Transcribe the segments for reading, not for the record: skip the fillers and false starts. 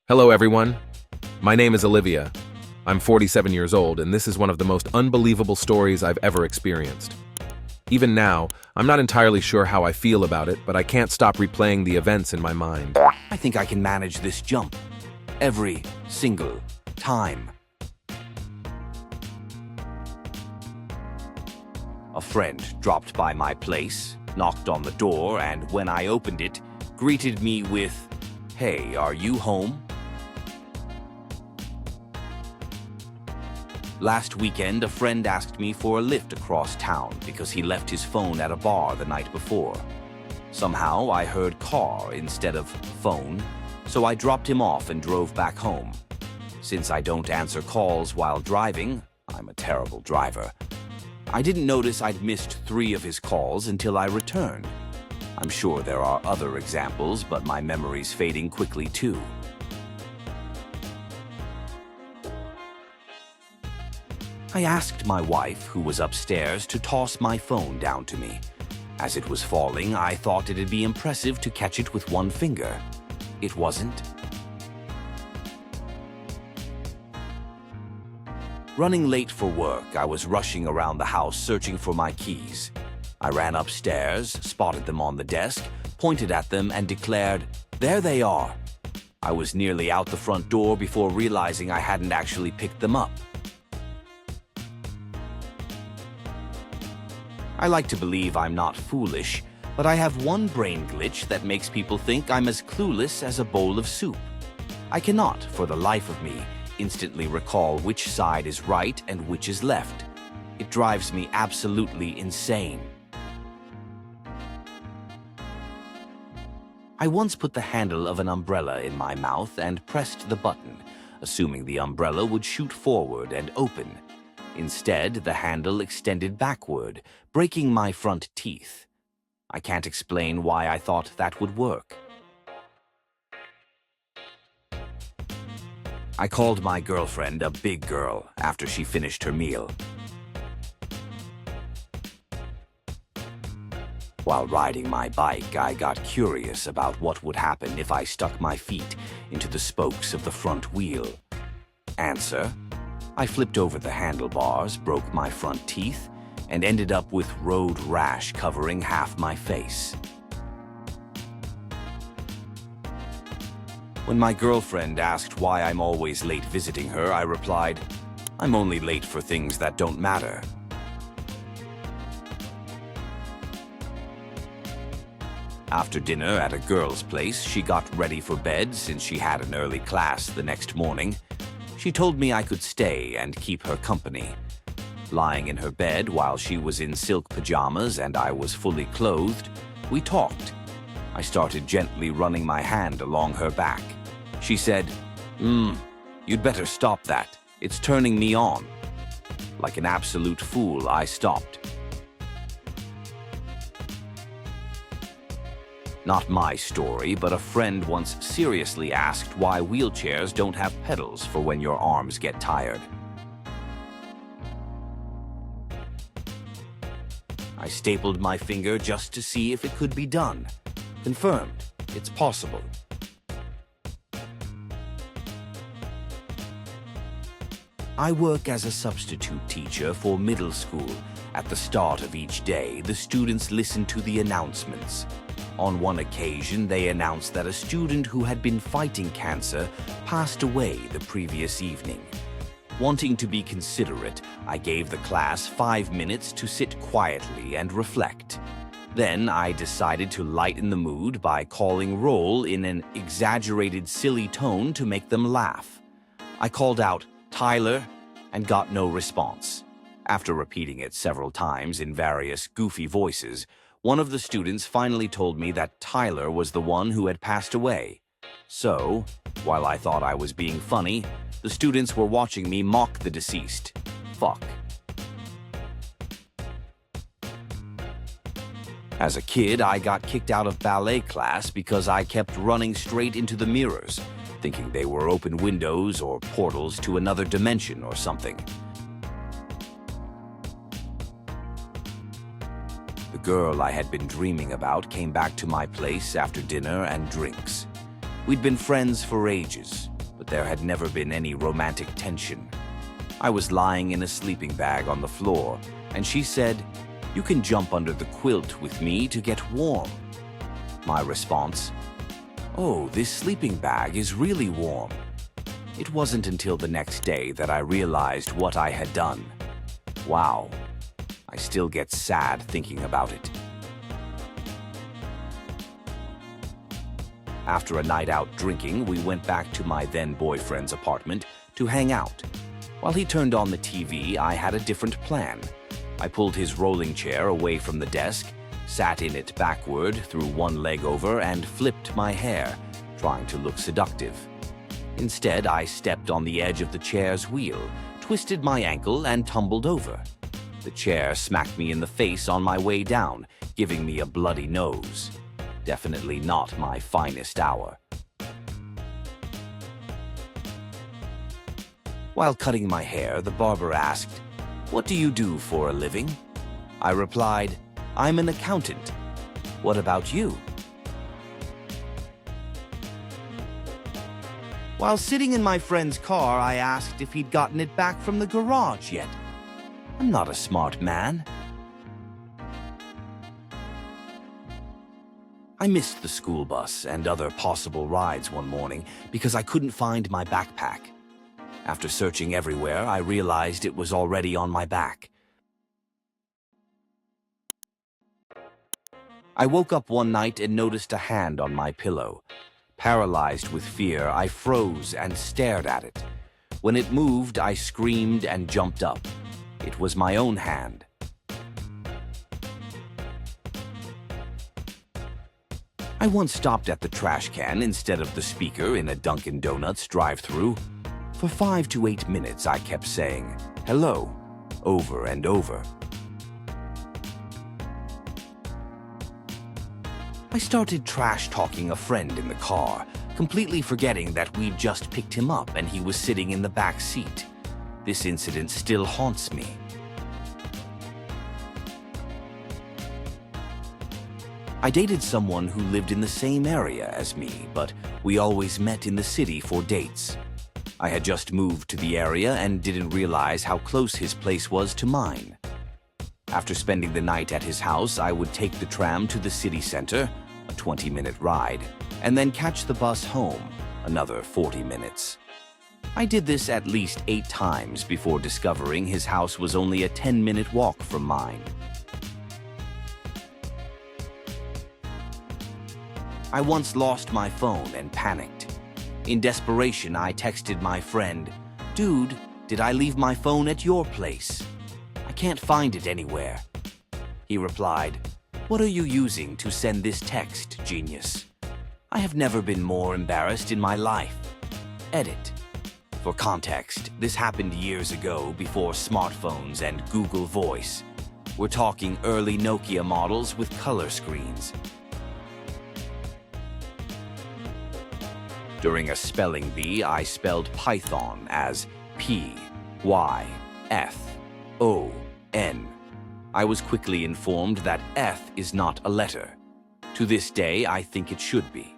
Hello, everyone. My name is Olivia. I'm 47 years old, and this is one of the most unbelievable stories I've ever experienced. Even now, I'm not entirely sure how I feel about it, but I can't stop replaying the events in my mind. I think I can manage this jump. Every single time. A friend dropped by my place, knocked on the door, and when I opened it, greeted me with, "Hey, are you home?" Last weekend, a friend asked me for a lift across town because he left his phone at a bar the night before. Somehow, I heard car instead of phone, so I dropped him off and drove back home. Since I don't answer calls while driving, I'm a terrible driver. I didn't notice I'd missed 3 of his calls until I returned. I'm sure there are other examples, but my memory's fading quickly too. I asked my wife, who was upstairs, to toss my phone down to me. As it was falling, I thought it'd be impressive to catch it with one finger. It wasn't. Running late for work, I was rushing around the house searching for my keys. I ran upstairs, spotted them on the desk, pointed at them, and declared, "There they are." I was nearly out the front door before realizing I hadn't actually picked them up. I like to believe I'm not foolish, but I have one brain glitch that makes people think I'm as clueless as a bowl of soup. I cannot, for the life of me, instantly recall which side is right and which is left. It drives me absolutely insane. I once put the handle of an umbrella in my mouth and pressed the button, assuming the umbrella would shoot forward and open. Instead, the handle extended backward, breaking my front teeth. I can't explain why I thought that would work. I called my girlfriend a big girl after she finished her meal. While riding my bike, I got curious about what would happen if I stuck my feet into the spokes of the front wheel. Answer: I flipped over the handlebars, broke my front teeth, and ended up with road rash covering half my face. When my girlfriend asked why I'm always late visiting her, I replied, "I'm only late for things that don't matter." After dinner at a girl's place, she got ready for bed since she had an early class the next morning. She told me I could stay and keep her company. Lying in her bed while she was in silk pajamas and I was fully clothed, we talked. I started gently running my hand along her back. She said, "You'd better stop that. It's turning me on." Like an absolute fool, I stopped. Not my story, but a friend once seriously asked why wheelchairs don't have pedals for when your arms get tired. I stapled my finger just to see if it could be done. Confirmed, it's possible. I work as a substitute teacher for middle school. At the start of each day, the students listen to the announcements. On one occasion, they announced that a student who had been fighting cancer passed away the previous evening. Wanting to be considerate, I gave the class 5 minutes to sit quietly and reflect. Then I decided to lighten the mood by calling roll in an exaggerated, silly tone to make them laugh. I called out, "Tyler," and got no response. After repeating it several times in various goofy voices, one of the students finally told me that Tyler was the one who had passed away. So, while I thought I was being funny, the students were watching me mock the deceased. Fuck. As a kid, I got kicked out of ballet class because I kept running straight into the mirrors, thinking they were open windows or portals to another dimension or something. The girl I had been dreaming about came back to my place after dinner and drinks. We'd been friends for ages, but there had never been any romantic tension. I was lying in a sleeping bag on the floor, and she said, "You can jump under the quilt with me to get warm." My response, "Oh, this sleeping bag is really warm." It wasn't until the next day that I realized what I had done. Wow, I still get sad thinking about it. After a night out drinking, we went back to my then-boyfriend's apartment to hang out. While he turned on the TV, I had a different plan. I pulled his rolling chair away from the desk, sat in it backward, threw one leg over, and flipped my hair, trying to look seductive. Instead, I stepped on the edge of the chair's wheel, twisted my ankle, and tumbled over. The chair smacked me in the face on my way down, giving me a bloody nose. Definitely not my finest hour. While cutting my hair, the barber asked, "What do you do for a living?" I replied, "I'm an accountant. What about you?" While sitting in my friend's car, I asked if he'd gotten it back from the garage yet. I'm not a smart man. I missed the school bus and other possible rides one morning because I couldn't find my backpack. After searching everywhere, I realized it was already on my back. I woke up one night and noticed a hand on my pillow. Paralyzed with fear, I froze and stared at it. When it moved, I screamed and jumped up. It was my own hand. I once stopped at the trash can instead of the speaker in a Dunkin' Donuts drive-thru. For 5 to 8 minutes, I kept saying, "Hello," over and over. I started trash-talking a friend in the car, completely forgetting that we'd just picked him up and he was sitting in the back seat. This incident still haunts me. I dated someone who lived in the same area as me, but we always met in the city for dates. I had just moved to the area and didn't realize how close his place was to mine. After spending the night at his house, I would take the tram to the city center, a 20-minute ride, and then catch the bus home, another 40 minutes. I did this at least 8 times before discovering his house was only a 10-minute walk from mine. I once lost my phone and panicked. In desperation, I texted my friend, "Dude, did I leave my phone at your place? I can't find it anywhere." He replied, "What are you using to send this text, genius?" I have never been more embarrassed in my life. Edit. For context, this happened years ago before smartphones and Google Voice. We're talking early Nokia models with color screens. During a spelling bee, I spelled Python as P-Y-F-O-N. I was quickly informed that F is not a letter. To this day, I think it should be.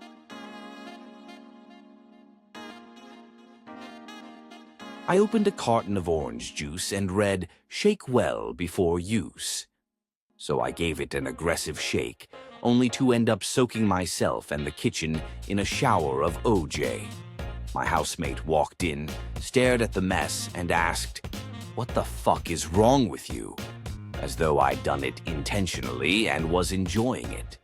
I opened a carton of orange juice and read, "Shake well before use." So I gave it an aggressive shake, only to end up soaking myself and the kitchen in a shower of OJ. My housemate walked in, stared at the mess, and asked, "What the fuck is wrong with you?" As though I'd done it intentionally and was enjoying it.